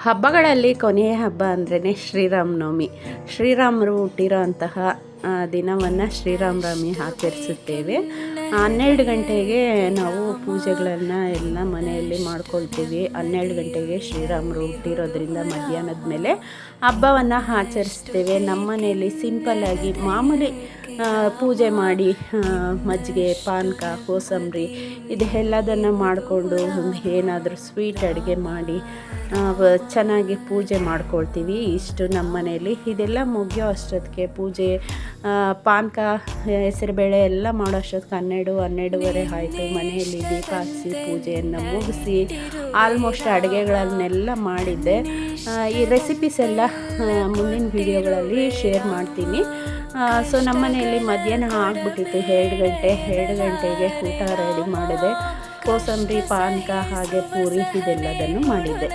ಹಬ್ಬಗಳಲ್ಲಿ ಕೊನೆಯ ಹಬ್ಬ ಅಂದ್ರೇ ಶ್ರೀರಾಮನವಮಿ. ಶ್ರೀರಾಮರು ಹುಟ್ಟಿರೋ ಅಂತಹ ದಿನವನ್ನು ಶ್ರೀರಾಮನವಮಿ ಆಚರಿಸುತ್ತೇವೆ. 12 ಗಂಟೆಗೆ ನಾವು ಪೂಜೆಗಳನ್ನು ಎಲ್ಲ ಮನೆಯಲ್ಲಿ ಮಾಡ್ಕೊಳ್ತೀವಿ. 12 ಗಂಟೆಗೆ ಶ್ರೀರಾಮರು ಹುಟ್ಟಿರೋದ್ರಿಂದ ಮಧ್ಯಾಹ್ನದ ಮೇಲೆ ಹಬ್ಬವನ್ನು ಆಚರಿಸ್ತೇವೆ. ನಮ್ಮ ಮನೆಯಲ್ಲಿ ಸಿಂಪಲ್ಲಾಗಿ ಮಾಮೂಲಿ ಪೂಜೆ ಮಾಡಿ ಮಜ್ಜಿಗೆ, ಪಾನಕ, ಕೋಸಂಬರಿ ಇದೆಲ್ಲದನ್ನು ಮಾಡಿಕೊಂಡು ಒಂದು ಏನಾದರೂ ಸ್ವೀಟ್ ಅಡುಗೆ ಮಾಡಿ ಚೆನ್ನಾಗಿ ಪೂಜೆ ಮಾಡ್ಕೊಳ್ತೀವಿ. ಇಷ್ಟು ನಮ್ಮ ಮನೆಯಲ್ಲಿ. ಇದೆಲ್ಲ ಮುಗಿಯೋ ಅಷ್ಟೊತ್ತಿಗೆ ಪೂಜೆ, ಪಾನಕ, ಹೆಸರುಬೇಳೆ ಎಲ್ಲ ಮಾಡೋ ಅಷ್ಟೊತ್ತಿಗೆ 12-12:30 ಆಯಿತು. ಮನೆಯಲ್ಲಿ ದೀಪ ಹಚ್ಚಿ ಪೂಜೆಯನ್ನು ಮುಗಿಸಿ ಆಲ್ಮೋಸ್ಟ್ ಅಡುಗೆಗಳನ್ನೆಲ್ಲ ಮಾಡಿದ್ದೆ. ಈ ರೆಸಿಪೀಸ್ ಎಲ್ಲ ಮುಂದಿನ ವೀಡಿಯೋಗಳಲ್ಲಿ ಶೇರ್ ಮಾಡ್ತೀನಿ. ಸೊ ನಮ್ಮ ಮನೆಯಲ್ಲಿ ಮಧ್ಯಾಹ್ನ ಆಗಿಬಿಟ್ಟಿತ್ತು 2 ಗಂಟೆಗೆ ಊಟ ರೆಡಿ ಮಾಡಿದೆ. ಕೋಸಂಬರಿ, ಪಾನಕ ಹಾಗೆ ಪೂರಿ ಇದೆಲ್ಲದನ್ನು ಮಾಡಿದ್ದೆ.